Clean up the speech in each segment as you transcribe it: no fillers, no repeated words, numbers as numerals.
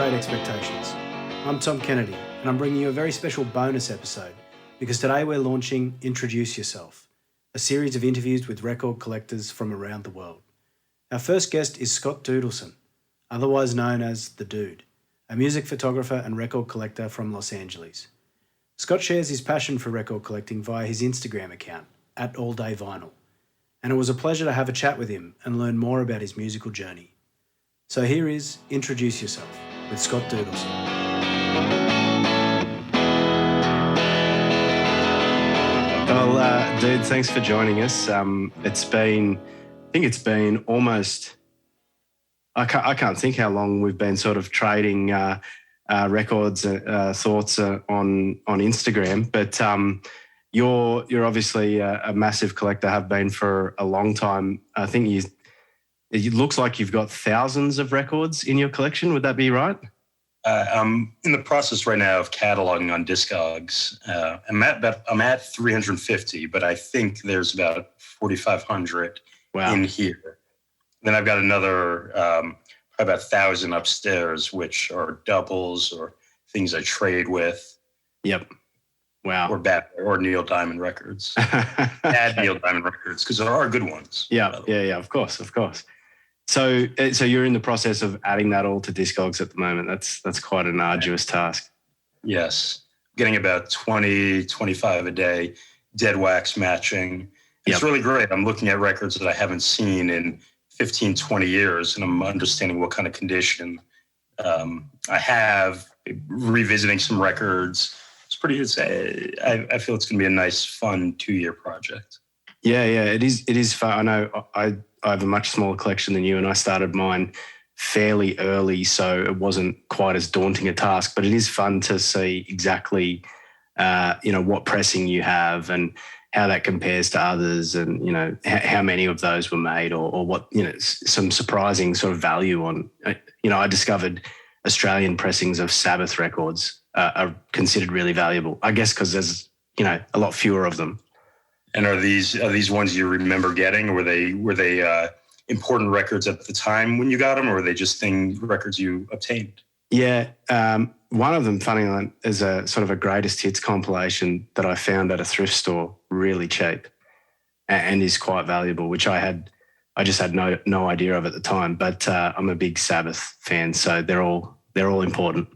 Great Expectations. I'm Tom Kennedy, and I'm bringing you a very special bonus episode because today we're launching Introduce Yourself, a series of interviews with record collectors from around the world. Our first guest is Scott Dudelson, otherwise known as The Dude, a music photographer and record collector from Los Angeles. Scott shares his passion for record collecting via his Instagram account, @alldayvinyl, and it was a pleasure to have a chat with him and learn more about his musical journey. So here is Introduce Yourself with Scott Dudelson. Well, dude, thanks for joining us. I think it's been almost, I can't think how long we've been sort of trading records, thoughts on Instagram, but you're obviously a massive collector, have been for a long time. I think it looks like you've got thousands of records in your collection. Would that be right? I'm in the process right now of cataloging on Discogs. I'm at 350, but I think there's about 4,500 in here. Then I've got another about 1,000 upstairs, which are doubles or things I trade with. Yep. Wow. Or Neil Diamond records. Bad Neil Diamond records, because there are good ones. Yeah. Of course. So you're in the process of adding that all to Discogs at the moment. That's quite an arduous task. Yes. Getting about 20, 25 a day, dead wax matching. It's really great. I'm looking at records that I haven't seen in 15, 20 years, and I'm understanding what kind of condition I have, revisiting some records. I feel it's going to be a nice, fun 2-year project. Yeah, it is fun. I know I have a much smaller collection than you, and I started mine fairly early, so it wasn't quite as daunting a task, but it is fun to see exactly, what pressing you have and how that compares to others, and, how many of those were made or what, some surprising sort of value on, I discovered Australian pressings of Sabbath records are considered really valuable, I guess, because there's, a lot fewer of them. And are these ones you remember getting? Were they important records at the time when you got them, or were they just records you obtained? Yeah, one of them, funny enough, is a sort of a greatest hits compilation that I found at a thrift store, really cheap, and is quite valuable. Which I just had no idea of at the time. But I'm a big Sabbath fan, so they're all important.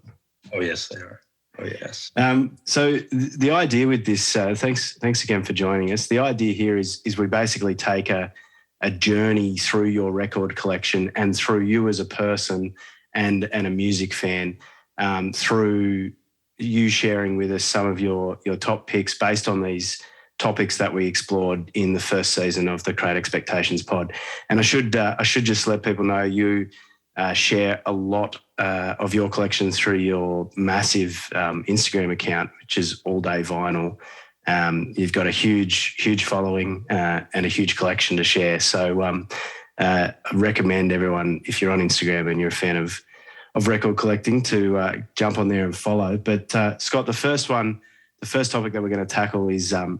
Oh yes, they are. Oh, yes. So the idea with this, thanks again for joining us. The idea here is we basically take a journey through your record collection and through you as a person and a music fan, through you sharing with us some of your top picks based on these topics that we explored in the first season of the Great Expectations pod. And I should just let people know you share a lot of your collections through your massive Instagram account, which is All Day Vinyl. You've got a huge following and a huge collection to share. So I recommend everyone, if you're on Instagram and you're a fan of record collecting, to jump on there and follow. But Scott, the first topic that we're going to tackle is a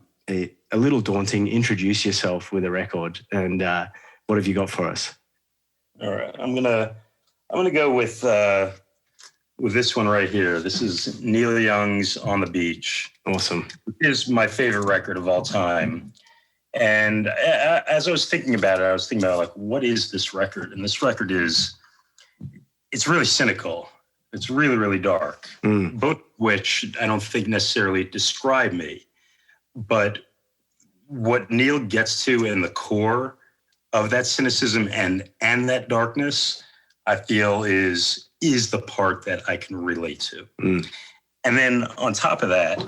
little daunting. Introduce yourself with a record, and what have you got for us? All right, I'm gonna go with this one right here. This is Neil Young's "On the Beach." Awesome. It is my favorite record of all time. And as I was thinking about it, I was thinking about, like, what is this record? And this record it's really cynical. It's really, really dark. Both of which I don't think necessarily describe me. But what Neil gets to in the core of that cynicism and that darkness, I feel is the part that I can relate to. And then on top of that,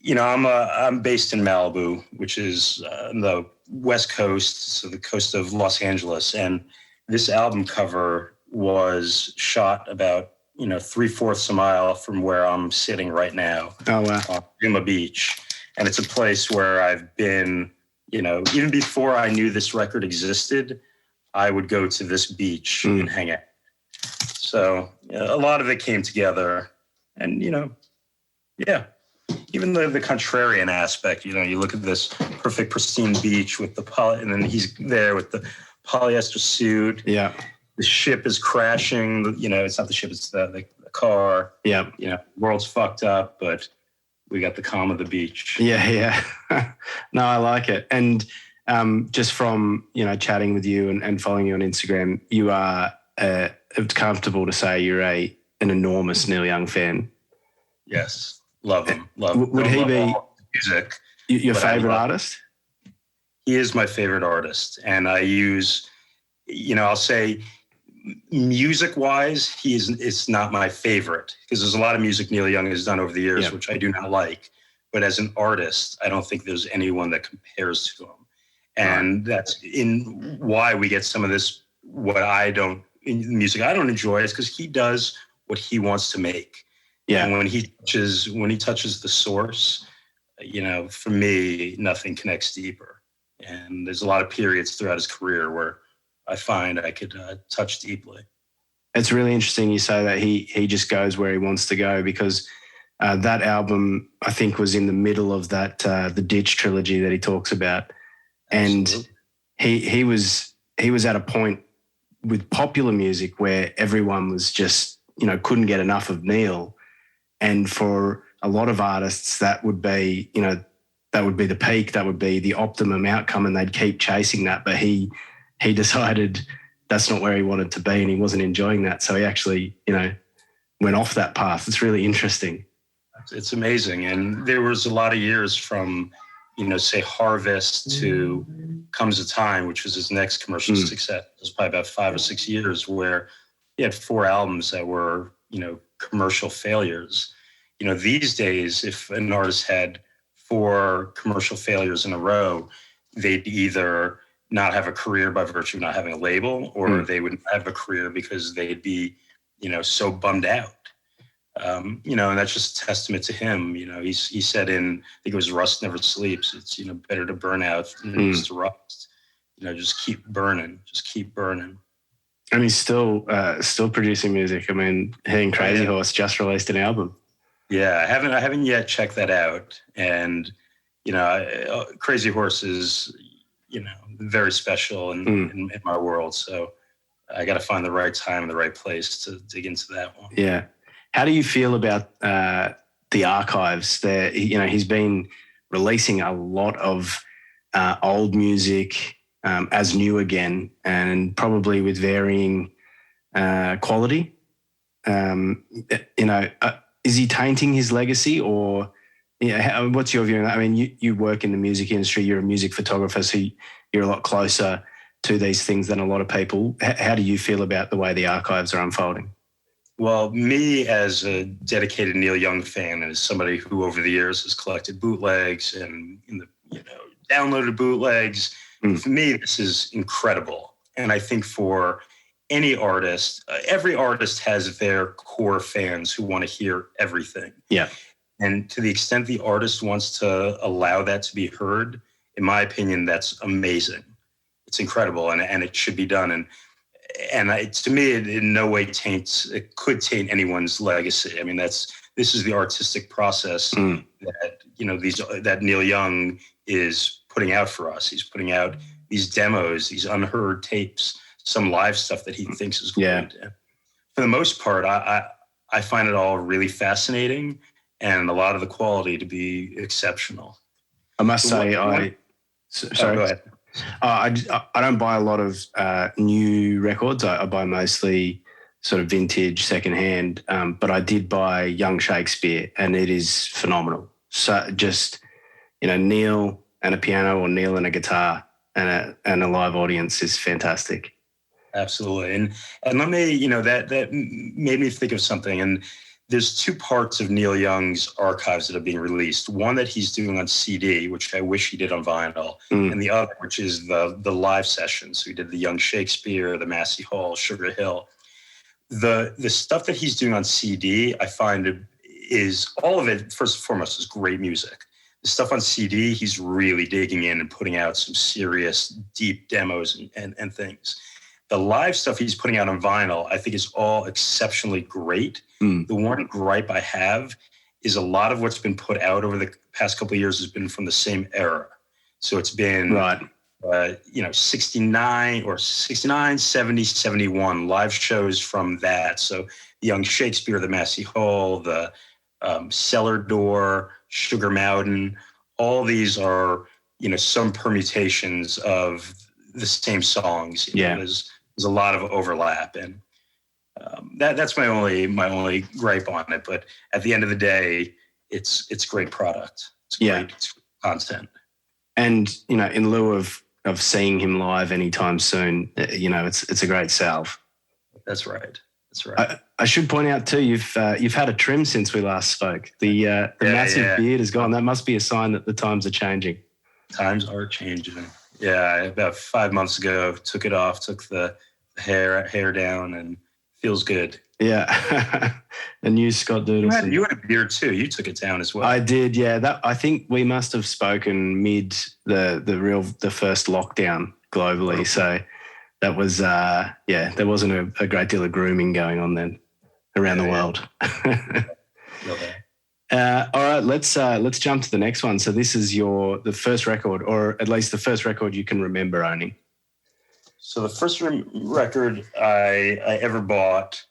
I'm based in Malibu, which is the West Coast, so the coast of Los Angeles. And this album cover was shot about, 3/4 a mile from where I'm sitting right now. Oh, wow. On Yuma Beach. And it's a place where I've been, even before I knew this record existed, I would go to this beach and hang out. So a lot of it came together. And, even the contrarian aspect, you look at this perfect, pristine beach with and then he's there with the polyester suit. Yeah. the ship is crashing. You know, it's not the ship; it's the car. Yeah. You know, world's fucked up, but we got the calm of the beach. Yeah. No, I like it. And just from, you know, chatting with you and following you on Instagram, you are it's comfortable to say you're an enormous Neil Young fan. Yes, love him. Love him. Would he be music? Your favorite artist? He is my favorite artist, and I use, you know, I'll say, music-wise, it's not my favorite because there's a lot of music Neil Young has done over the years, which I do not like. But as an artist, I don't think there's anyone that compares to him. And that's in why we get some of this, in music I don't enjoy, is because he does what he wants to make. Yeah. And when he touches the source, you know, for me, nothing connects deeper. And there's a lot of periods throughout his career where I find I could touch deeply. It's really interesting you say that he just goes where he wants to go, because that album, I think, was in the middle of that the Ditch trilogy that he talks about. And he was at a point with popular music where everyone was just, you know, couldn't get enough of Neil. And for a lot of artists, that would be, you know, that would be the peak, that would be the optimum outcome, and they'd keep chasing that. But he decided that's not where he wanted to be, and he wasn't enjoying that. So he actually, you know, went off that path. It's really interesting. It's amazing. And there was a lot of years from, you know, say Harvest to Comes a Time, which was his next commercial success. It was probably about 5 or 6 years where he had 4 albums that were, you know, commercial failures. You know, these days, if an artist had 4 commercial failures in a row, they'd either not have a career by virtue of not having a label, or they wouldn't have a career because they'd be, you know, so bummed out. You know, and that's just a testament to him. You know, he said in, I think it was Rust Never Sleeps, it's, you know, better to burn out than it is to rust. You know, just keep burning. And he's still producing music. I mean, he and Crazy Horse just released an album. Yeah, I haven't yet checked that out. And, you know, Crazy Horse is, you know, very special in my world. So I got to find the right time and the right place to dig into that one. Yeah. How do you feel about the archives? There, you know, he's been releasing a lot of old music as new again, and probably with varying quality. You know, is he tainting his legacy, or what's your view on that? I mean, you work in the music industry. You're a music photographer, so you're a lot closer to these things than a lot of people. How do you feel about the way the archives are unfolding? Well, me as a dedicated Neil Young fan, and as somebody who over the years has collected bootlegs and downloaded bootlegs, for me, this is incredible. And I think for any artist, every artist has their core fans who want to hear everything. Yeah. And to the extent the artist wants to allow that to be heard, in my opinion, that's amazing. It's incredible, and it should be done. And to me, it in no way it could taint anyone's legacy. I mean, this is the artistic process that, you know, that Neil Young is putting out for us. He's putting out these demos, these unheard tapes, some live stuff that he thinks is great. Yeah. For the most part, I find it all really fascinating, and a lot of the quality to be exceptional. I must say, sorry. Go ahead. I don't buy a lot of new records. I buy mostly sort of vintage, secondhand. But I did buy Young Shakespeare, and it is phenomenal. So just, you know, Neil and a piano, or Neil and a guitar and a live audience is fantastic. Absolutely. And let me, you know, that made me think of something. And there's 2 parts of Neil Young's archives that are being released. One that he's doing on CD, which I wish he did on vinyl, and the other, which is the live sessions. So he did the Young Shakespeare, the Massey Hall, Sugar Hill. The stuff that he's doing on CD, I find is all of it, first and foremost, is great music. The stuff on CD, he's really digging in and putting out some serious, deep demos and things. The live stuff he's putting out on vinyl, I think, is all exceptionally great. The one gripe I have is a lot of what's been put out over the past couple of years has been from the same era. So it's been 69, 70, 71 live shows from that. So the Young Shakespeare, the Massey Hall, the Cellar Door, Sugar Mountain, all these are, some permutations of the same songs. There's a lot of overlap, and that's my only gripe on it. But at the end of the day, it's great product. It's great content. And in lieu of seeing him live anytime soon, it's a great salve. That's right. I should point out too, you've had a trim since we last spoke. The massive beard is gone. That must be a sign that the times are changing. Times are changing. Yeah, about 5 months ago, took it off, took the hair down, and feels good. Yeah. A new Scott Dudelson. You had a beard too. You took it down as well. I did, yeah. I think we must have spoken mid the first lockdown globally. Okay. So that was there wasn't a great deal of grooming going on then around the world. Okay. All right, let's jump to the next one. So this is the first record, or at least the first record you can remember owning. So the first record I ever bought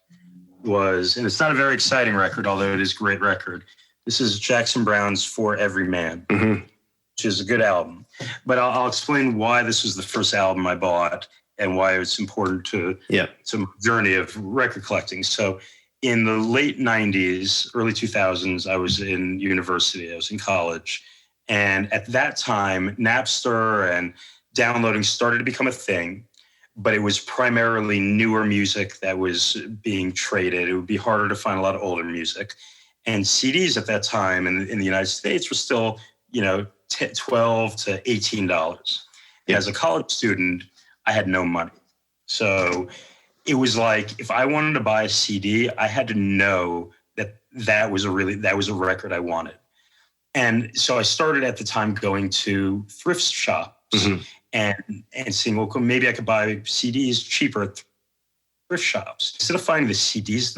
was, and it's not a very exciting record, although it is a great record. This is Jackson Browne's For Every Man, which is a good album. But I'll explain why this was the first album I bought and why it's important to my journey of record collecting. So in the late 90s, early 2000s, I was in university. I was in college. And at that time, Napster and downloading started to become a thing. But it was primarily newer music that was being traded. It would be harder to find a lot of older music. And CDs at that time in the United States were still, $12 to $18. Yeah. As a college student, I had no money. So it was like, if I wanted to buy a CD, I had to know that was a record I wanted. And so I started at the time going to thrift shops. And seeing, well, maybe I could buy CDs cheaper at thrift shops. Instead of finding the CDs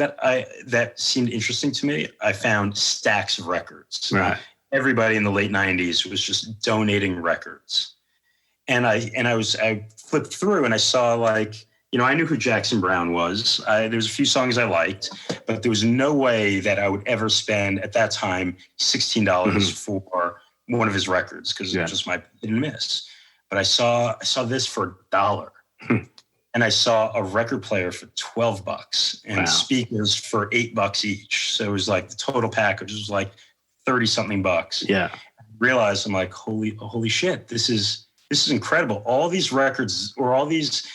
that seemed interesting to me, I found stacks of records. Right. Everybody in the late 90s was just donating records. And I flipped through and I saw I knew who Jackson Browne was. There's a few songs I liked, but there was no way that I would ever spend at that time $16 for one of his records, because it was just my hit and miss. But I saw this for $1, and I saw a record player for $12 and speakers for $8 each. So it was like the total package was like 30 something bucks. Yeah. I realized, I'm like, holy shit, this is incredible. All these records, or all these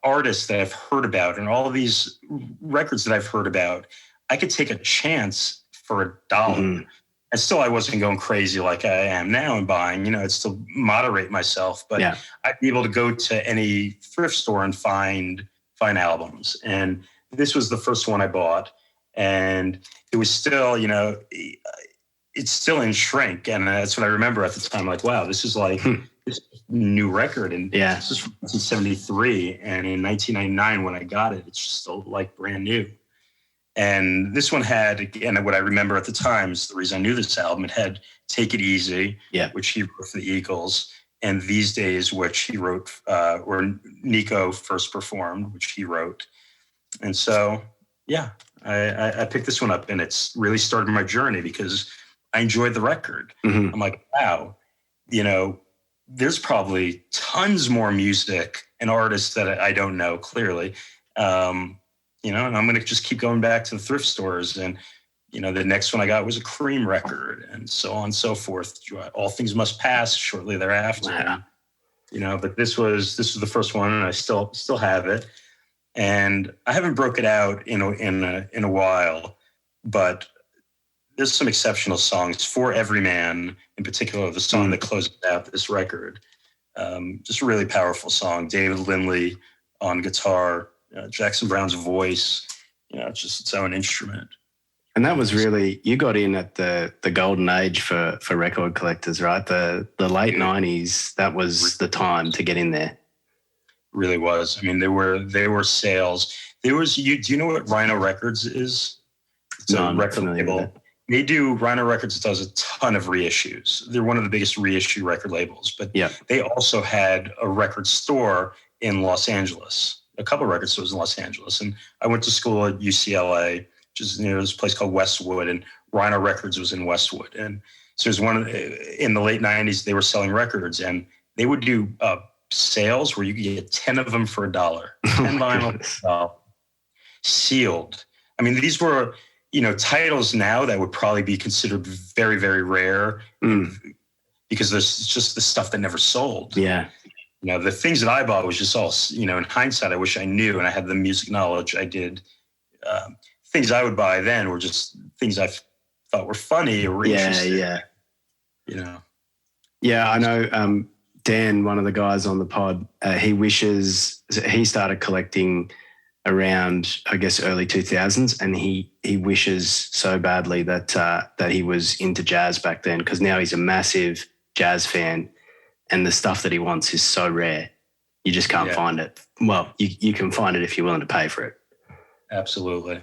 artists that I've heard about, and all of these records that I've heard about, I could take a chance for $1. And still, I wasn't going crazy like I am now and buying. I'd still moderate myself, but I'd be able to go to any thrift store and find albums. And this was the first one I bought, and it was still, it's still in shrink, and that's what I remember at the time. Like, wow, this is like this new record, and this is from 1973, and in 1999 when I got it, it's still like brand new. And this one had, again, what I remember at the time is the reason I knew this album. It had Take It Easy, which he wrote for the Eagles, and These Days, which he wrote, or Nico first performed, which he wrote. And so, I picked this one up, and it's really started my journey because I enjoyed the record. I'm like, wow, there's probably tons more music and artists that I don't know, clearly. And I'm going to just keep going back to the thrift stores. And, the next one I got was a Cream record, and so on and so forth. All Things Must Pass shortly thereafter. Wow. But this was the first one, and I still have it. And I haven't broke it out in a while, but there's some exceptional songs. For Every Man, in particular, the song that closes out this record. Just a really powerful song. David Lindley on guitar. Jackson Browne's voice, it's just its own instrument. And that was really, you got in at the golden age for record collectors, right? The late 90s, that was the time to get in there. Really was. I mean, there were sales. Do you know what Rhino Records is? It's a record label They do. Rhino Records does a ton of reissues. They're one of the biggest reissue record labels, but they also had a record store in Los Angeles, a couple of record stores in Los Angeles. And I went to school at UCLA, which is near this place called Westwood, and Rhino Records was in Westwood. And so there's in the late 90s, they were selling records, and they would do sales where you could get 10 of them for $1, 10 vinyl sealed. I mean, these were, titles now that would probably be considered very, very rare because there's just the stuff that never sold. Yeah. The things that I bought was just all, in hindsight, I wish I knew and I had the music knowledge. I did. Things I would buy then were just things I thought were funny or interesting. Yeah, I know Dan, one of the guys on the pod, he started collecting around, I guess, early 2000s, and he wishes so badly that he was into jazz back then, because now he's a massive jazz fan, and the stuff that he wants is so rare. You just can't find it. Well, you can find it if you're willing to pay for it. Absolutely.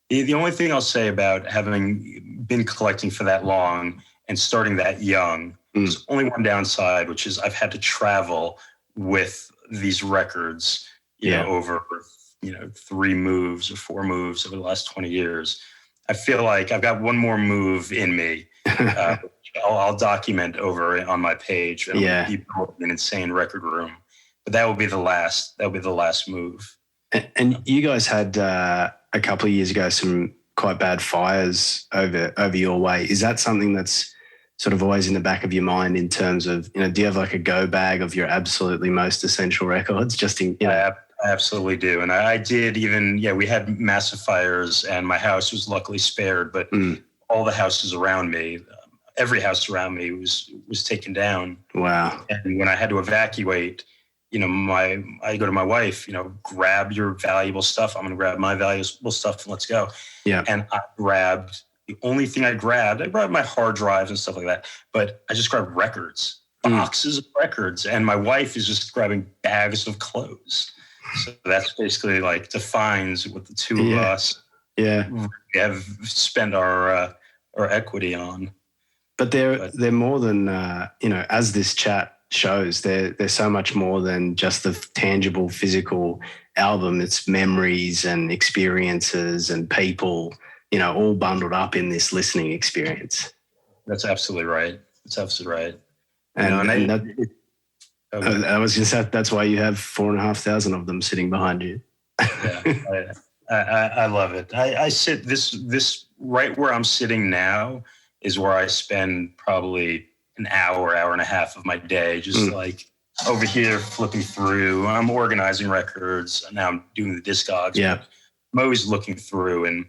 The only thing I'll say about having been collecting for that long and starting that young, there's only one downside, which is I've had to travel with these records, over 3 moves or 4 moves over the last 20 years. I feel like I've got one more move in me. I'll document over on my page. It'll be an insane record room, but that will be the last. That will be the last move. And you guys had a couple of years ago some quite bad fires over your way. Is that something that's sort of always in the back of your mind in terms of, do you have like a go bag of your absolutely most essential records? Just in, I absolutely do. And I did even, we had massive fires and my house was luckily spared, but all the houses around me, every house around me was taken down. Wow. And when I had to evacuate, I go to my wife, grab your valuable stuff. I'm going to grab my valuable stuff and let's go. Yeah. And the only thing I grabbed my hard drives and stuff like that, but I just grabbed records, boxes of records. And my wife is just grabbing bags of clothes. So that's basically like defines what the two of us have spent our equity on. But they're more than, as this chat shows, they're so much more than just the tangible physical album. It's memories and experiences and people, all bundled up in this listening experience. That's absolutely right. That's absolutely right. I was going to say, that's why you have 4,500 of them sitting behind you. I love it. I sit this right where I'm sitting now is where I spend probably an hour and a half of my day, just like over here flipping through. I'm organizing records. Now I'm doing the discogs. Yeah. I'm always looking through and,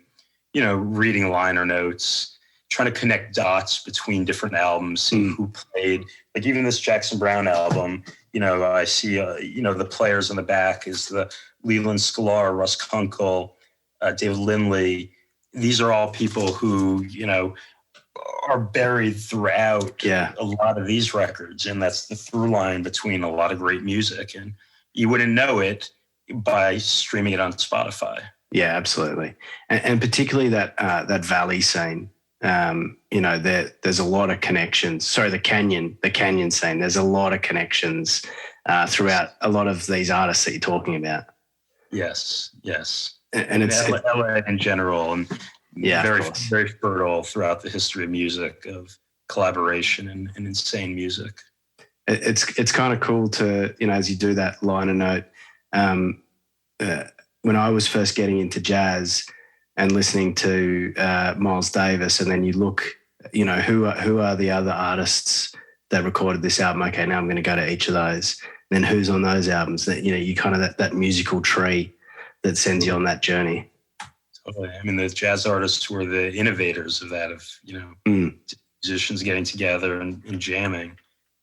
reading liner notes, trying to connect dots between different albums, seeing who played. Like even this Jackson Browne album, I see, the players on the back is the Leland Sklar, Russ Kunkel, David Lindley. These are all people who, are buried throughout a lot of these records. And that's the through line between a lot of great music. And you wouldn't know it by streaming it on Spotify. Yeah, absolutely. And particularly that Valley scene, there's a lot of connections. Sorry, the Canyon scene, there's a lot of connections throughout a lot of these artists that you're talking about. Yes. And it's LA in general, and very, very fertile throughout the history of music, of collaboration and insane music. It's kind of cool to, as you do that liner note, when I was first getting into jazz and listening to Miles Davis, and then you look, who are the other artists that recorded this album? Okay, now I'm going to go to each of those. And then who's on those albums? That you kind of that musical tree that sends you on that journey. Totally. I mean, the jazz artists were the innovators of that, of musicians getting together and jamming,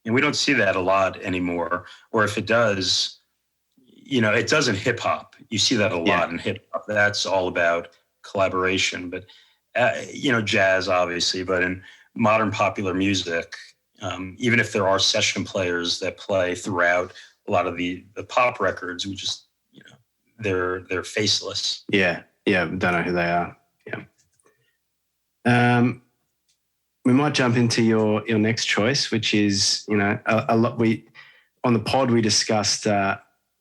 and we don't see that a lot anymore. Or if it does, it does in hip hop. You see that a lot in hip hop. That's all about collaboration. But jazz obviously, but in modern popular music, even if there are session players that play throughout a lot of the pop records, we just they're faceless. Yeah, don't know who they are. Yeah. we might jump into your next choice, which is, you know, a lot. On the pod we discussed.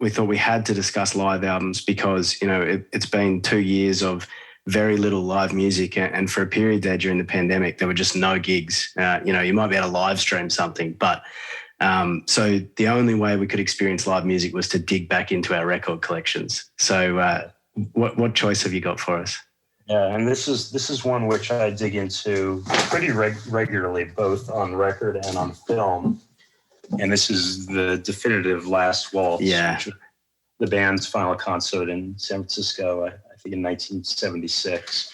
We thought we had to discuss live albums because, you know, it's been 2 years of very little live music, and for a period there during the pandemic, there were just no gigs. You know, you might be able to live stream something, but so the only way we could experience live music was to dig back into our record collections. So what choice have you got for us? Yeah, and this is one which I dig into pretty regularly, both on record and on film. And this is the definitive Last Waltz, which was the band's final concert in San Francisco, I think in 1976.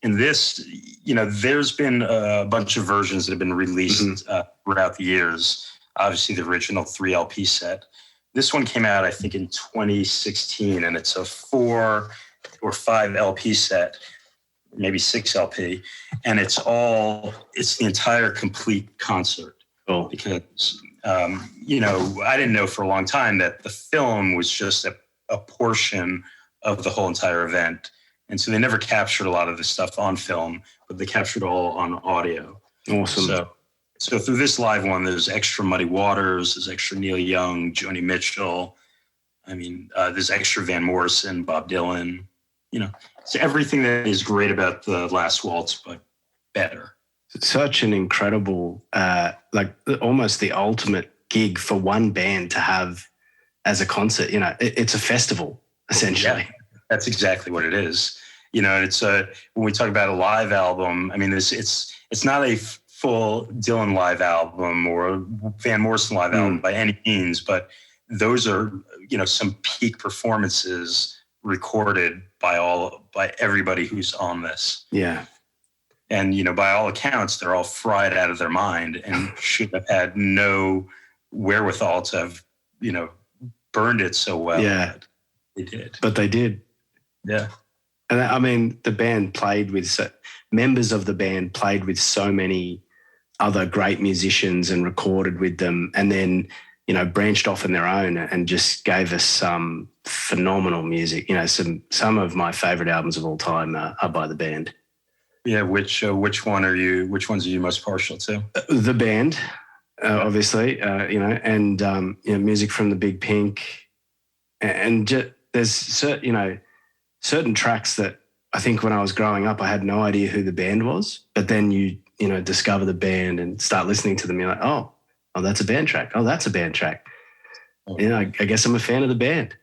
And this, you know, there's been a bunch of versions that have been released throughout the years. Obviously, the original 3 LP set. This one came out, I think, in 2016, and it's a 4 or 5 LP set, maybe 6 LP, and it's the entire complete concert. Cool. Because you know, I didn't know for a long time that the film was just a portion of the whole entire event. And so they never captured a lot of this stuff on film, but they captured it all on audio. Awesome. So through this live one, there's extra Muddy Waters, there's extra Neil Young, Joni Mitchell. I mean, there's extra Van Morrison, Bob Dylan. You know, it's everything that is great about the Last Waltz, but better. Such an incredible, like almost the ultimate gig for one band to have as a concert. You know, it's a festival essentially. Yeah, that's exactly what it is. You know, it's when we talk about a live album. I mean, it's not a full Dylan live album or a Van Morrison live album by any means, but those are, you know, some peak performances recorded by everybody who's on this. Yeah. And, you know, by all accounts, they're all fried out of their mind and should have had no wherewithal to have, you know, burned it so well. Yeah. They did. But they did. Yeah. And I mean, the band played with, members of the band played with so many other great musicians and recorded with them, and then, you know, branched off on their own and just gave us some phenomenal music. You know, some of my favorite albums of all time are by the band. Yeah, which ones are you most partial to? The band, obviously, you know, and you know, music from the Big Pink, and there's certain tracks that I think when I was growing up I had no idea who the band was, but then you know, discover the band and start listening to them. You're like, oh, that's a band track. Oh, that's a band track. You know, I guess I'm a fan of the band.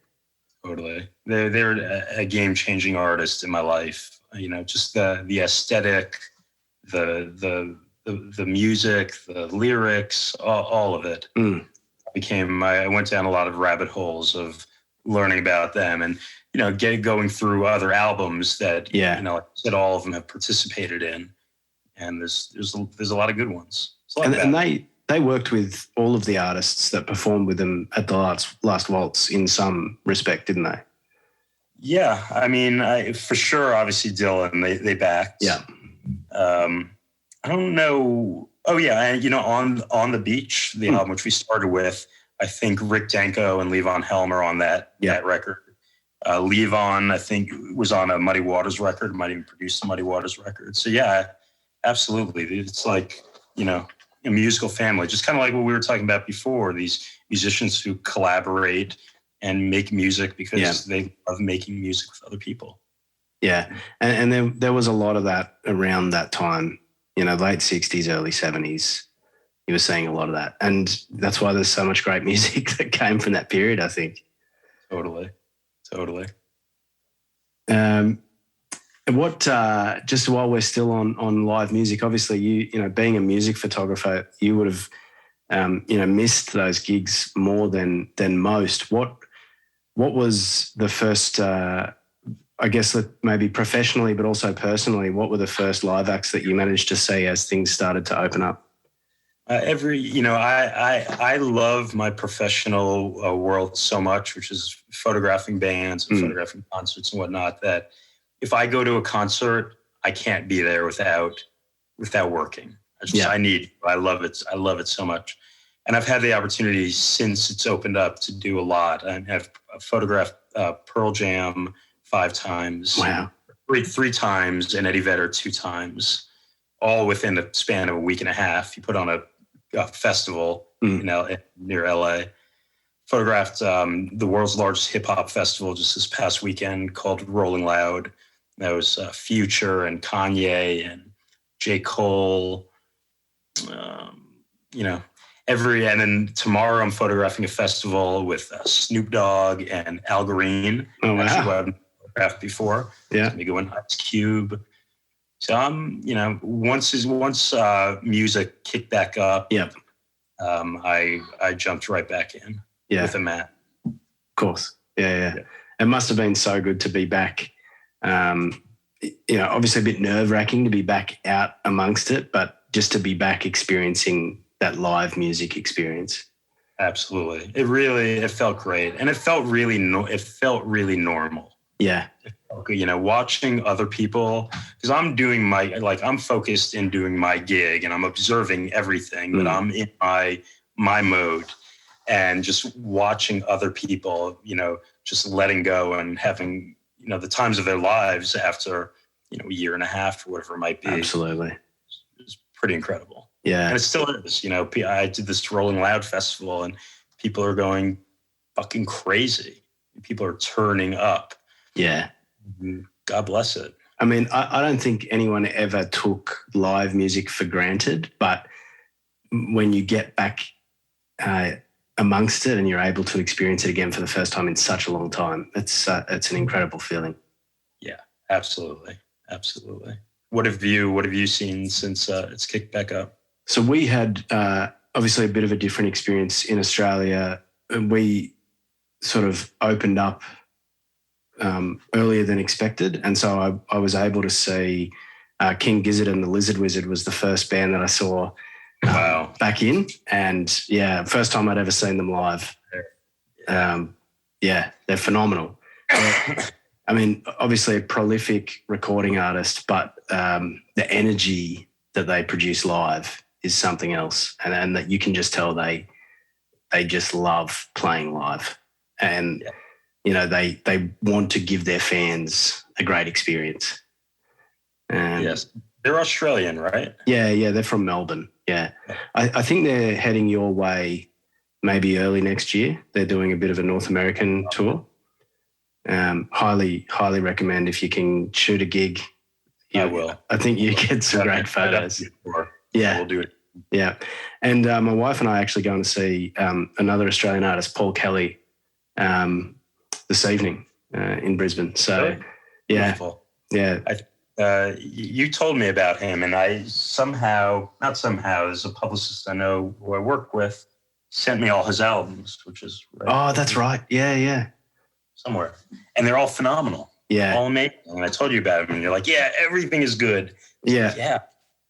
Totally, they're a game-changing artist in my life. You know, just the aesthetic, the music, the lyrics, all of it. I went down a lot of rabbit holes of learning about them, and, you know, going through other albums that, you know, like I said, all of them have participated in, and there's a lot of good ones. And they worked with all of the artists that performed with them at the Last Waltz in some respect, didn't they? Yeah, I mean, for sure, obviously Dylan, they backed. Yeah. I don't know. Oh yeah, and, you know, on the Beach, the album which we started with, I think Rick Danko and Levon Helm are on that record. Levon, I think, was on a Muddy Waters record, might even produce a Muddy Waters record. So yeah, absolutely. It's like, you know, a musical family, just kind of like what we were talking about before, these musicians who collaborate and make music because they love making music with other people. Yeah. And there was a lot of that around that time, you know, late 60s, early 70s. You were seeing a lot of that. And that's why there's so much great music that came from that period, I think. Totally. What, just while we're still on live music, obviously you know, being a music photographer, you would have, you know, missed those gigs more than most. What was the first, I guess maybe professionally, but also personally, what were the first live acts that you managed to see as things started to open up? I love my professional world so much, which is photographing bands and photographing concerts and whatnot, that if I go to a concert, I can't be there without working. I love it so much. And I've had the opportunity since it's opened up to do a lot. I've photographed Pearl Jam 5 times. Wow. 3 times, and Eddie Vedder 2 times. all within the span of a week and a half. He put on a festival near LA. Photographed the world's largest hip hop festival just this past weekend called Rolling Loud. That was Future and Kanye and J. Cole. And then tomorrow I'm photographing a festival with Snoop Dogg and Al Green. Oh, wow. Actually, who I've photographed before. Yeah. Me going Ice Cube. So I'm, once music kicked back up, yep. I jumped right back in with a mat. Of course. Yeah. It must have been so good to be back. Obviously a bit nerve-wracking to be back out amongst it, but just to be back experiencing that live music experience. Absolutely. It felt great. And it felt really normal. Yeah. Watching other people, because I'm focused in doing my gig and I'm observing everything, but I'm in my mode, and just watching other people, just letting go and having, the times of their lives after, a year and a half or whatever it might be. Absolutely. It's pretty incredible. Yeah. And it still is, I did this Rolling Loud festival and people are going fucking crazy. People are turning up. Yeah. God bless it. I mean, I don't think anyone ever took live music for granted, but when you get back amongst it and you're able to experience it again for the first time in such a long time, it's an incredible feeling. Yeah, absolutely. What have you seen since it's kicked back up? So we had obviously a bit of a different experience in Australia. We sort of opened up earlier than expected, and so I was able to see King Gizzard and the Lizard Wizard was the first band that I saw back in, and first time I'd ever seen them live. They're phenomenal. I mean, obviously a prolific recording artist, but the energy that they produce live is something else, and that you can just tell they just love playing live, and they want to give their fans a great experience. Yes, they're Australian, right? Yeah, they're from Melbourne. Yeah, I think they're heading your way maybe early next year. They're doing a bit of a North American tour. Highly recommend if you can shoot a gig. I will. I think you get some great photos. Yeah, we'll do it. Yeah, and my wife and I are actually going to see another Australian artist, Paul Kelly, this evening in Brisbane. So, really? Beautiful. Yeah. You told me about him, and I there's a publicist I know who I work with, sent me all his albums, which is Oh, that's right. Yeah. Somewhere. And they're all phenomenal. Yeah. All amazing. And I told you about him, and you're like, yeah, everything is good. Yeah.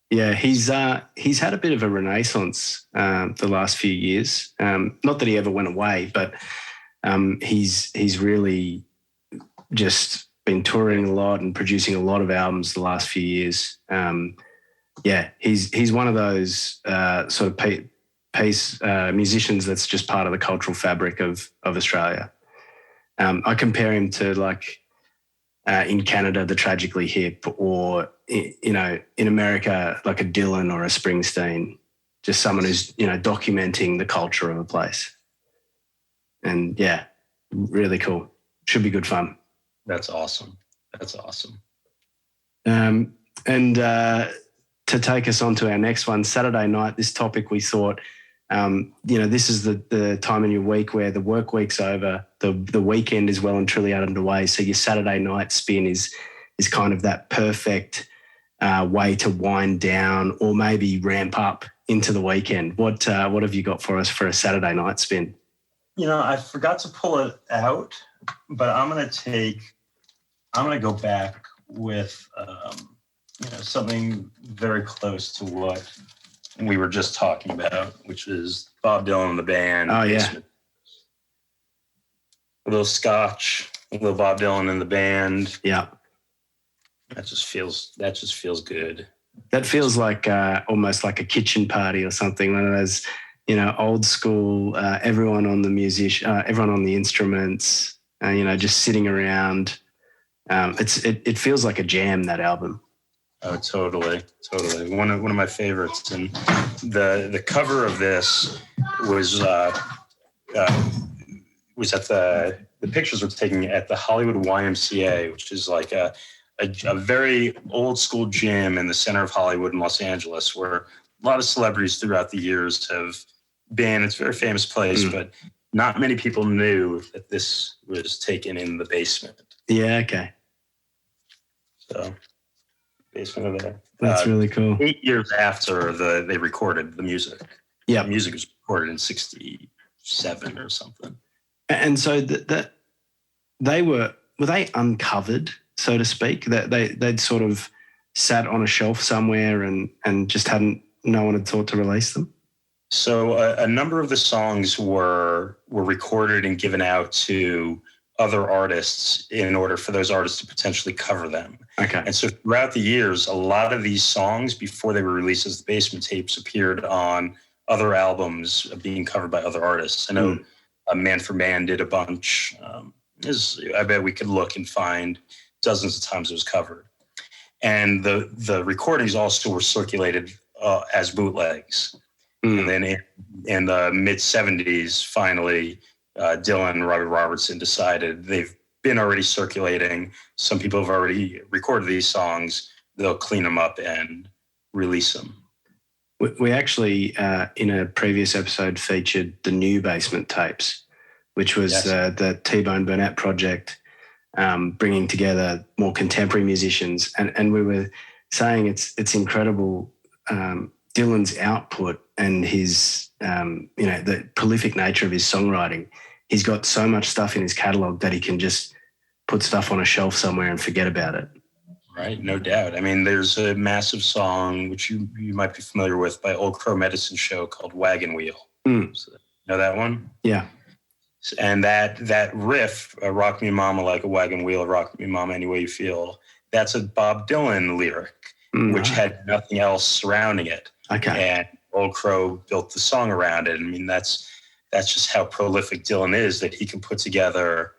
Yeah, he's had a bit of a renaissance the last few years. Not that he ever went away, but he's really just been touring a lot and producing a lot of albums the last few years. He's one of those sort of musicians that's just part of the cultural fabric of Australia. I compare him to in Canada, the Tragically Hip, or in America, like a Dylan or a Springsteen, just someone who's documenting the culture of a place. And really cool. Should be good fun. That's awesome. And to take us on to our next one, Saturday night, this topic we thought, this is the time in your week where the work week's over, the weekend is well and truly underway. So your Saturday night spin is kind of that perfect way to wind down or maybe ramp up into the weekend. What have you got for us for a Saturday night spin? I forgot to pull it out, but I'm going to go back with, something very close to what we were just talking about, which is Bob Dylan and the band. Oh, yeah. A little scotch, a little Bob Dylan and the band. Yeah. That just feels good. That feels like almost like a kitchen party or something, one of those, old school, everyone on the instruments, just sitting around. It feels like a jam, that album. Oh, totally. One of my favorites, and the cover of this was at the pictures were taken at the Hollywood YMCA, which is like a very old school gym in the center of Hollywood in Los Angeles, where a lot of celebrities throughout the years have been. It's a very famous place, but not many people knew that this was taken in the basement. Yeah. Okay. So, basement of there. That's really cool. 8 years after they recorded the music. Yeah. The music was recorded in 1967 or something. And so that were they uncovered, so to speak? That they'd sort of sat on a shelf somewhere and just no one had thought to release them? So a number of the songs were recorded and given out to other artists in order for those artists to potentially cover them. Okay. And so throughout the years, a lot of these songs, before they were released as the Basement Tapes, appeared on other albums being covered by other artists. I know Man for Man did a bunch. I bet we could look and find dozens of times it was covered. And the recordings also were circulated as bootlegs. And then in the mid-'70s, finally, Dylan and Robbie Robertson decided they've been already circulating. Some people have already recorded these songs. They'll clean them up and release them. We actually, in a previous episode, featured the new Basement Tapes, which was the T-Bone Burnett project, bringing together more contemporary musicians. And we were saying it's incredible, Dylan's output and his, the prolific nature of his songwriting. He's got so much stuff in his catalogue that he can just put stuff on a shelf somewhere and forget about it. Right, no doubt. I mean, there's a massive song, which you might be familiar with, by Old Crow Medicine Show called Wagon Wheel. So, know that one? Yeah. And that riff, Rock Me Mama Like a Wagon Wheel, Rock Me Mama Any Way You Feel, that's a Bob Dylan lyric, which had nothing else surrounding it. Okay. And Old Crow built the song around it. I mean, that's just how prolific Dylan is, that he can put together,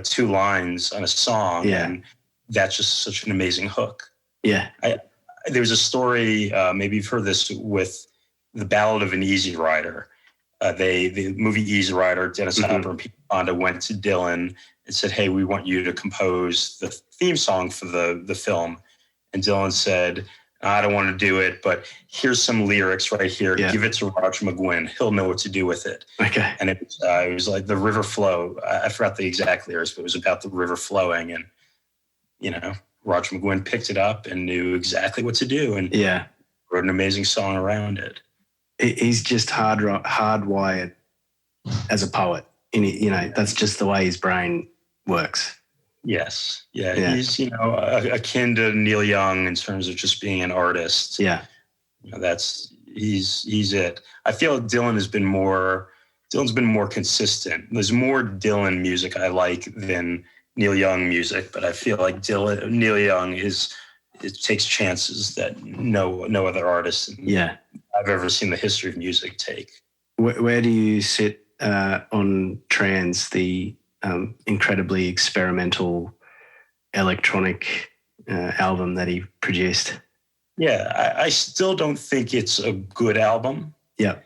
two lines on a song, and that's just such an amazing hook. Yeah. There was a story, maybe you've heard this, with the Ballad of an Easy Rider. The movie Easy Rider, Dennis Hopper and Pete Fonda went to Dylan and said, "Hey, we want you to compose the theme song for the film." And Dylan said, "I don't want to do it, but here's some lyrics right here. Yeah. Give it to Roger McGuinn. He'll know what to do with it." Okay. And it was like the river flow. I forgot the exact lyrics, but it was about the river flowing. And, Roger McGuinn picked it up and knew exactly what to do and wrote an amazing song around it. He's just hardwired as a poet. That's just the way his brain works. Yes. Yeah. He's, akin to Neil Young in terms of just being an artist. Yeah. He's it. I feel Dylan's been more consistent. There's more Dylan music I like than Neil Young music, but I feel like Neil Young it takes chances that no other artist I've ever seen the history of music take. Where do you sit on Trans, the incredibly experimental electronic album that he produced? Yeah, I still don't think it's a good album. Yeah.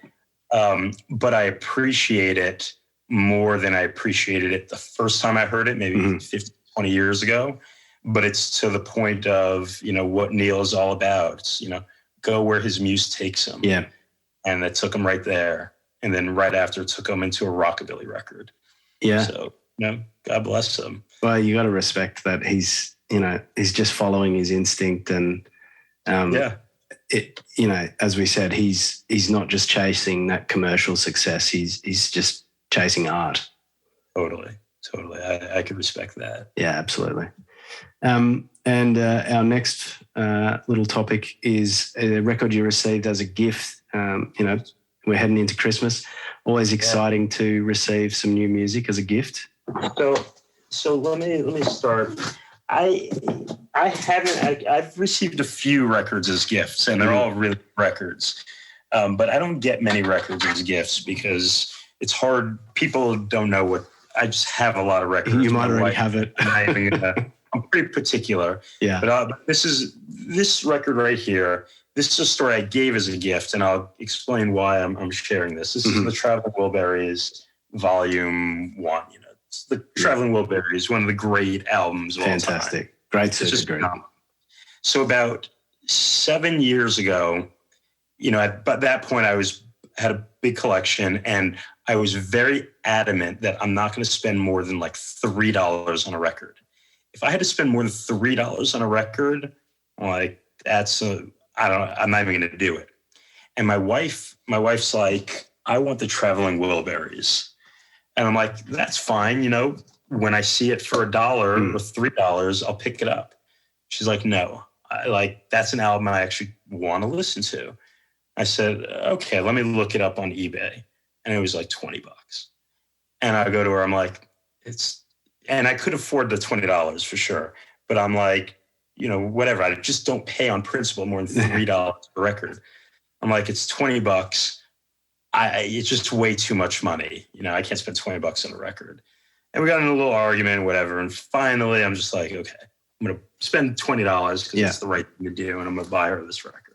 But I appreciate it more than I appreciated it the first time I heard it, maybe 15, 20 years ago. But it's to the point of, what Neil is all about. It's, go where his muse takes him. Yeah. And that took him right there. And then right after, it took him into a rockabilly record. Yeah. So, God bless him. Well, you got to respect that he's just following his instinct. And, as we said, he's not just chasing that commercial success. He's just chasing art. Totally. I could respect that. Yeah, absolutely. And our next little topic is a record you received as a gift. We're heading into Christmas. Always exciting to receive some new music as a gift. So let me start. I've received a few records as gifts, and they're all really records. But I don't get many records as gifts because it's hard. People don't know what. I just have a lot of records. You might already have it. I'm not even gonna I'm pretty particular. Yeah. But this record right here. This is a story I gave as a gift, and I'll explain why I'm sharing this. This is the Traveling Wilburys Volume 1. It's the Traveling Wilburys, one of the great albums of all time. Fantastic. Great surgery. So about 7 years ago, at that point I had a big collection, and I was very adamant that I'm not going to spend more than like $3 on a record. If I had to spend more than $3 on a record, like I'm not even going to do it. And my wife's like, I want the Traveling Wilburys. And I'm like, that's fine. When I see it for $1 or $3, I'll pick it up. She's like, no, that's an album I actually want to listen to. I said, okay, let me look it up on eBay. And it was like $20. And I go to her, I'm like, and I could afford the $20 for sure. But I'm like, whatever. I just don't pay on principle more than $3 per record. I'm like, it's $20. It's just way too much money. I can't spend $20 on a record. And we got in a little argument, whatever. And finally, I'm just like, okay, I'm going to spend $20 because it's the right thing to do. And I'm going to buy her this record.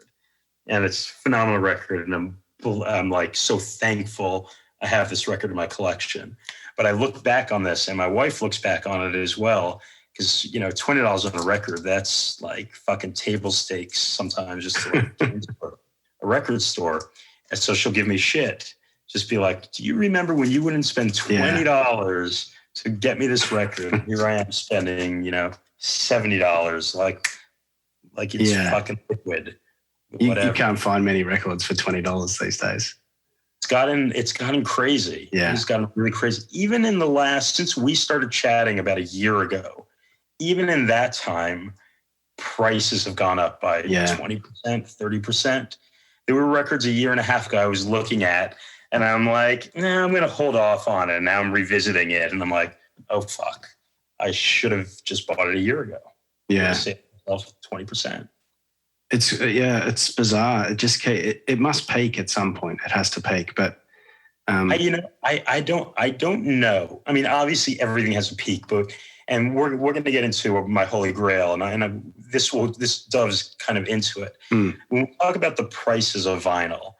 And it's a phenomenal record. And I'm like so thankful I have this record in my collection. But I look back on this, and my wife looks back on it as well. Because, $20 on a record, that's like fucking table stakes sometimes just to get into a record store. And so she'll give me shit. Just be like, do you remember when you wouldn't spend $20 to get me this record? And here I am spending, $70. Like it's fucking liquid. You can't find many records for $20 these days. It's gotten crazy. Yeah. It's gotten really crazy. Even in since we started chatting about a year ago, even in that time, prices have gone up by 20%, 30%. There were records a year and a half ago I was looking at, and I'm like, I'm going to hold off on it. And now I'm revisiting it, and I'm like, oh, fuck. I should have just bought it a year ago. Yeah. Saved myself 20%. It's bizarre. It must peak at some point. It has to peak, but I don't know. I mean, obviously everything has a peak, and we're going to get into my holy grail, and this doves kind of into it. When we talk about the prices of vinyl,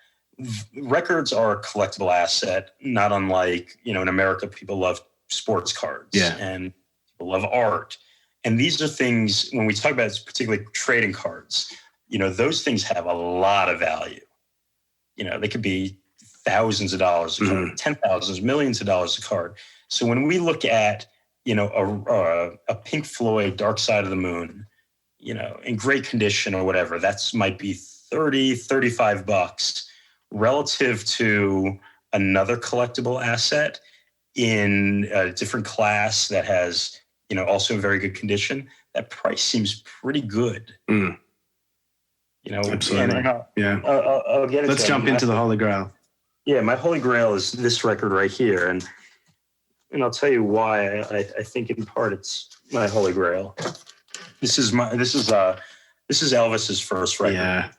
records are a collectible asset, not unlike in America people love sports cards and people love art, and these are things when we talk about particularly trading cards. Those things have a lot of value. They could be thousands of dollars a card, 10,000s, millions of dollars a card. So when we look at, a Pink Floyd Dark Side of the Moon, in great condition or whatever, might be $30-$35 relative to another collectible asset in a different class that has, also very good condition. That price seems pretty good. Absolutely. And I'll get it. Let's jump into the Holy Grail. Yeah, my Holy Grail is this record right here, and I'll tell you why. I think in part it's my Holy Grail. This is Elvis's first record. Yeah,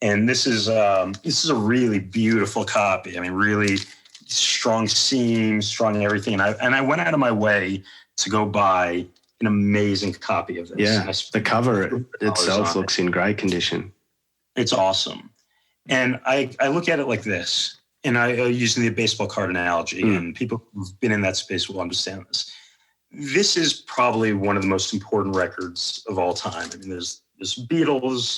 and this is a really beautiful copy. I mean, really strong seams, strong everything. And I went out of my way to go buy an amazing copy of this. Yeah, the cover itself looks in great condition. It's awesome. And I look at it like this, and I use the baseball card analogy, and people who've been in that space will understand this. This is probably one of the most important records of all time. I mean, there's Beatles,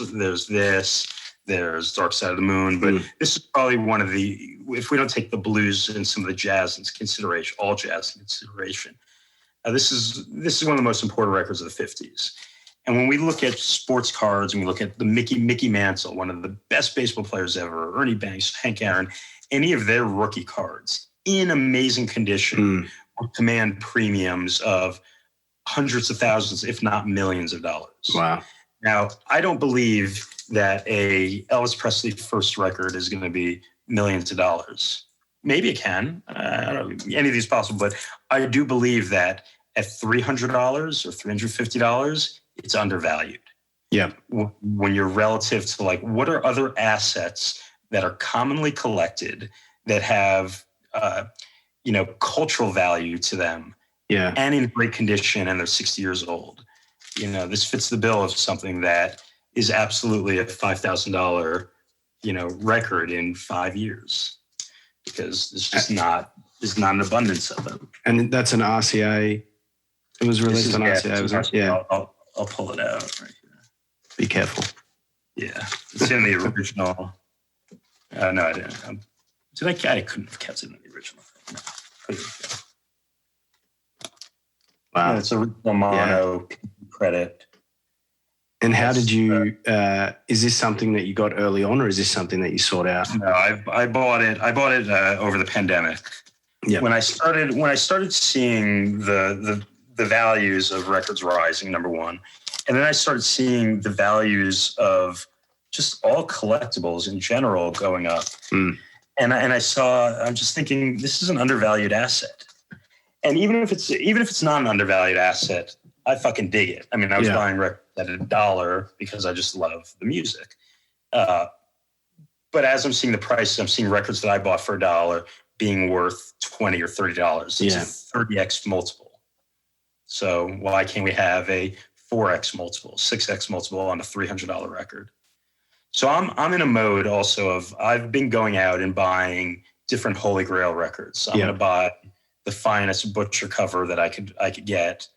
there's Dark Side of the Moon, but this is probably one of the, if we don't take the blues and some of the jazz into consideration, all jazz in consideration, this is one of the most important records of the 50s. And when we look at sports cards and we look at the Mickey Mantle, one of the best baseball players ever, Ernie Banks, Hank Aaron, any of their rookie cards in amazing condition will command premiums of hundreds of thousands, if not millions of dollars. Wow. Now, I don't believe that a Elvis Presley first record is going to be millions of dollars. Maybe it can. I don't know, any of these possible, but I do believe that at $300 or $350, it's undervalued. Yeah. When you're relative to like, what are other assets that are commonly collected that have, cultural value to them? Yeah. And in great condition, and they're 60 years old. this fits the bill of something that is absolutely a $5,000, record in 5 years, because there's not an abundance of them. And that's an RCA. It was released on RCA, was it? Yeah. I'll pull it out right here. Be careful. Yeah, it's in the original. No, I didn't. I couldn't have kept it in the original thing. No. Wow. Yeah, it's original mono credit. And how did you? Is this something that you got early on, or is this something that you sought out? No, I bought it. I bought it over the pandemic. Yeah. When I started seeing the values of records rising, number one, and then I started seeing the values of just all collectibles in general going up. Mm. And I'm just thinking, this is an undervalued asset. And even if it's not an undervalued asset, I fucking dig it. I mean, I was buying records at $1 because I just love the music. But as I'm seeing the prices, I'm seeing records that I bought for $1 being worth $20 or $30. It's a 30x multiple. So why can't we have a 4x multiple, 6x multiple on a $300 record? So I'm in a mode also of, I've been going out and buying different Holy Grail records. I'm going to buy the finest butcher cover that I could get.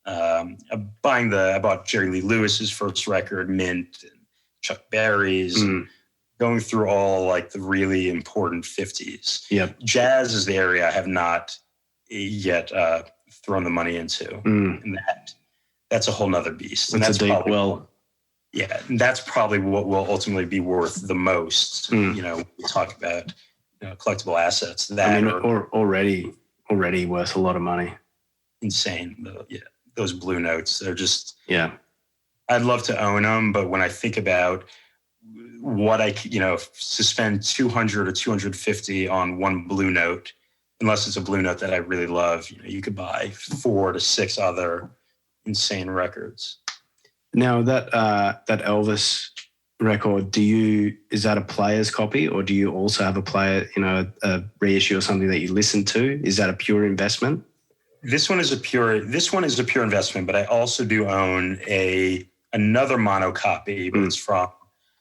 I bought Jerry Lee Lewis's first record, Mint, and Chuck Berry's, and going through all like the really important 50s. Yep. Jazz is the area I have not yet thrown the money into. And that's a whole nother beast. And that's a deep well. Yeah, and that's probably what will ultimately be worth the most. We talk about collectible assets that are already worth a lot of money. Insane. Those blue notes, they're just I'd love to own them, but when I think about what to spend $200 or $250 on one blue note, unless it's a blue note that I really love, you could buy 4 to 6 other insane records. Now that Elvis record, is that a player's copy, or do you also have a player, a reissue or something that you listen to? Is that a pure investment? This one is a pure investment, but I also do own another mono copy, but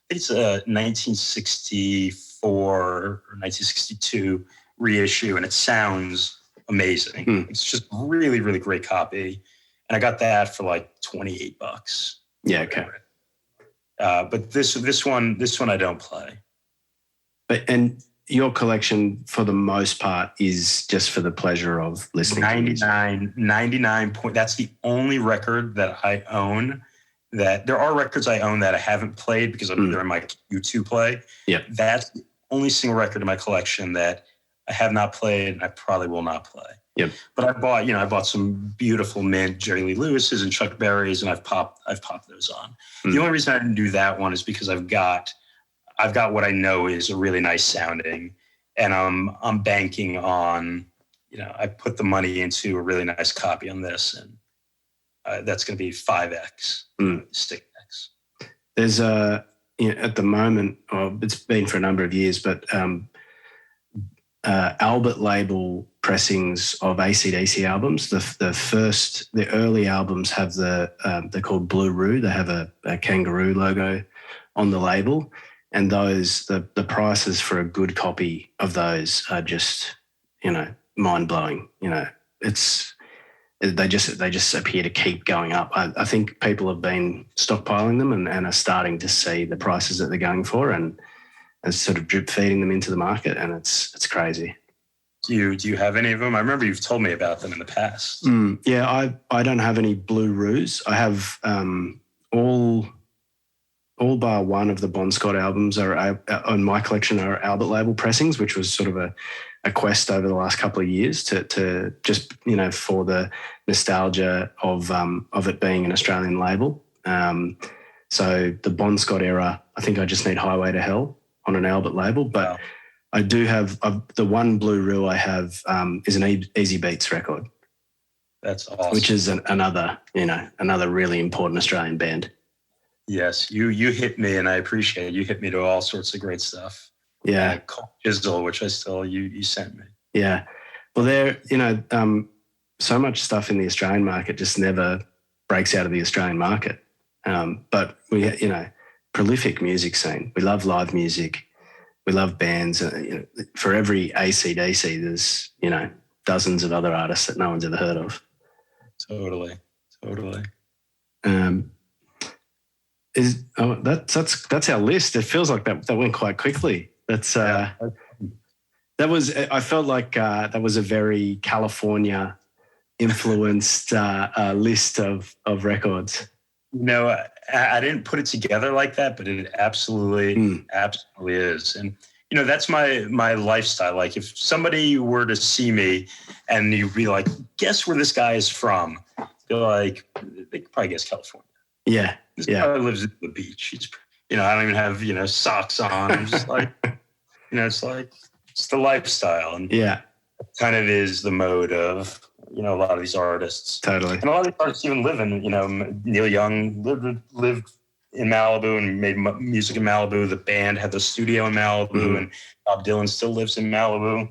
it's a 1964 or 1962 reissue, and it sounds amazing. It's just a really, really great copy. And I got that for like $28. Yeah, okay. But this one I don't play. And your collection, for the most part, is just for the pleasure of listening. 99 point. That's the only record that I own. That there are records I own that I haven't played because they're in my Q2 play. Yeah, that's the only single record in my collection that I have not played, and I probably will not play. Yep. But I bought some beautiful Mint, Jerry Lee Lewis's and Chuck Berry's, and I've popped those on. The only reason I didn't do that one is because I've got what I know is a really nice sounding, and I'm banking on, I put the money into a really nice copy on this, and that's going to be 5x, 6x. There's at the moment, it's been for a number of years, but Albert label pressings of AC/DC albums. The early albums have they're called Blue Roo. They have a kangaroo logo on the label, and those the prices for a good copy of those are just mind blowing. They just appear to keep going up. I think people have been stockpiling them and are starting to see the prices that they're going for and sort of drip feeding them into the market, and it's crazy. Do you have any of them? I remember you've told me about them in the past. Yeah, I don't have any Blue Roos. I have all bar one of the Bon Scott albums are on my collection are Albert label pressings, which was sort of a quest over the last couple of years to just for the nostalgia of it being an Australian label. So the Bon Scott era, I think I just need Highway to Hell on an Albert label, but. Wow. I do have the one Blue Roo I have is an Easy Beats record. That's awesome. Which is another really important Australian band. Yes, you hit me, and I appreciate it. You hit me to all sorts of great stuff. Yeah, Jizzle, which I still you sent me. Yeah, well, there so much stuff in the Australian market just never breaks out of the Australian market. But we, prolific music scene. We love live music. We love bands. For every AC/DC, there's, dozens of other artists that no one's ever heard of. Totally. That's our list. It feels like that went quite quickly. I felt like that was a very California influenced list of records. I didn't put it together like that, but it absolutely is. And, that's my lifestyle. Like if somebody were to see me and you'd be like, guess where this guy is from? They're like, they could probably guess California. Yeah. This guy lives at the beach. He's, I don't even have, socks on. I'm just like, it's the lifestyle. And kind of is the mode of, a lot of these artists. Totally. And a lot of these artists even live in, Neil Young lived in Malibu and made music in Malibu. The band had the studio in Malibu, and Bob Dylan still lives in Malibu.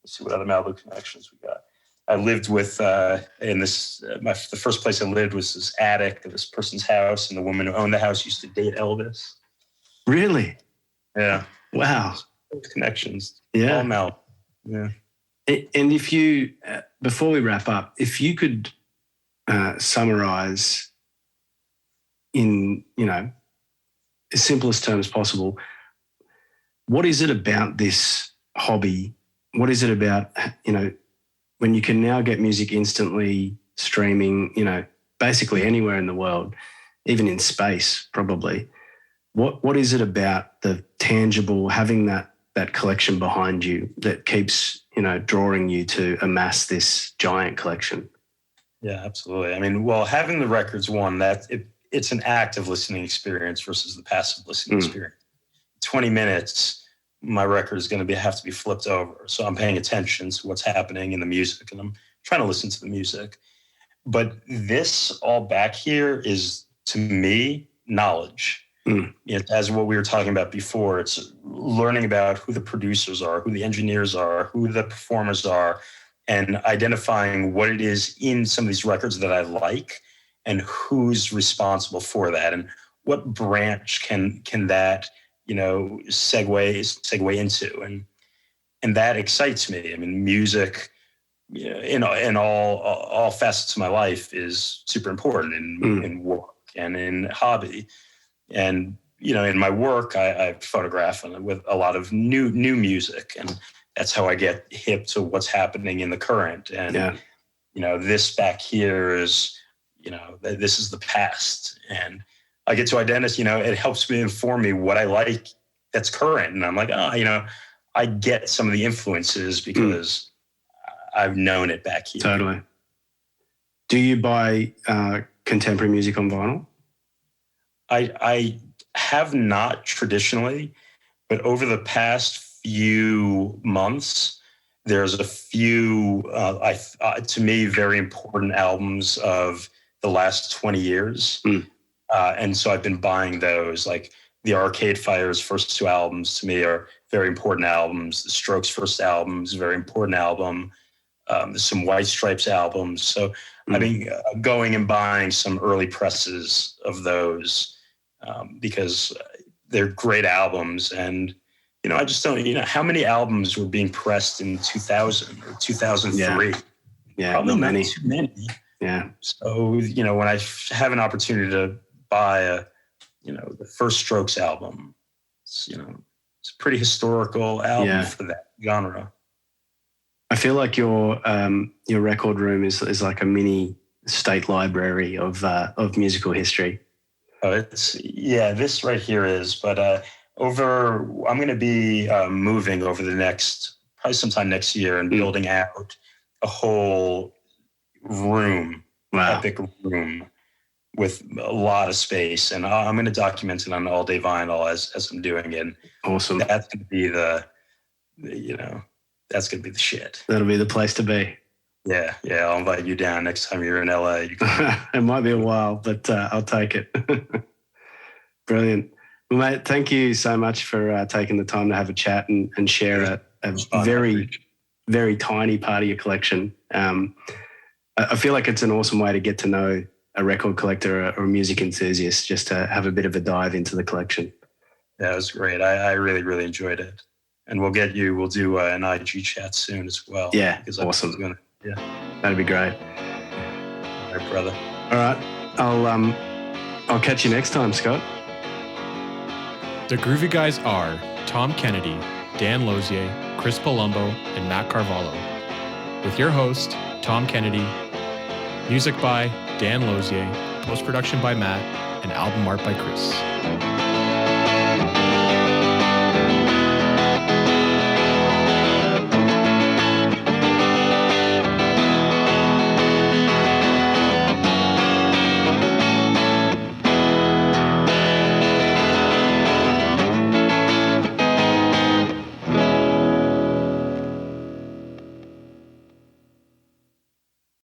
Let's see what other Malibu connections we got. I lived with the first place I lived was this attic of this person's house, and the woman who owned the house used to date Elvis. Really? Yeah. Wow. Connections. Yeah. All Malibu. Yeah. And if you, before we wrap up, if you could summarize in, as simplest terms possible, what is it about this hobby? What is it about, when you can now get music instantly streaming, basically anywhere in the world, even in space, probably. What is it about the tangible, having that collection behind you that keeps, drawing you to amass this giant collection? Yeah, absolutely. I mean, well, having the records, it's an active listening experience versus the passive listening experience. 20 minutes, my record is going to have to be flipped over. So I'm paying attention to what's happening in the music, and I'm trying to listen to the music. But this all back here is, to me, knowledge. As what we were talking about before, it's learning about who the producers are, who the engineers are, who the performers are, and identifying what it is in some of these records that I like and who's responsible for that, and what branch can that segue into, and that excites me. I mean, music, in all facets of my life is super important in work and in hobby. And, in my work, I photograph with a lot of new music, and that's how I get hip to what's happening in the current. And, this back here is, this is the past, and I get to identify, it helps me inform me what I like that's current. And I'm like, I get some of the influences because I've known it back here. Totally. Do you buy contemporary music on vinyl? I have not traditionally, but over the past few months, there's a few, to me, very important albums of the last 20 years. And so I've been buying those. Like the Arcade Fire's first two albums to me are very important albums. The Strokes' first album is a very important album. There's some White Stripes albums. So I've been going and buying some early presses of those because they're great albums. And, I just don't, how many albums were being pressed in 2000 or 2003? Yeah, probably not not many. too many. Yeah. So, when I have an opportunity to buy the first Strokes album, it's a pretty historical album for that genre. I feel like your record room is like a mini state library of musical history. Oh, this right here is, but I'm going to be moving over the probably sometime next year and building out a whole room, epic room with a lot of space. And I'm going to document it on All Day Vinyl as I'm doing it. Awesome. That's going to be that's going to be the shit. That'll be the place to be. Yeah. I'll invite you down next time you're in LA. It might be a while, but I'll take it. Brilliant. Well, mate, thank you so much for taking the time to have a chat and share a very, very tiny part of your collection. I feel like it's an awesome way to get to know a record collector or a music enthusiast just to have a bit of a dive into the collection. That was great. I really, really enjoyed it. And we'll do an IG chat soon as well. Yeah, awesome. That'd be great. All right, brother. All right. I'll catch you next time, Scott. The Groovy Guys are Tom Kennedy, Dan Lozier, Chris Palumbo, and Matt Carvalho. With your host, Tom Kennedy. Music by Dan Lozier, post-production by Matt, and album art by Chris.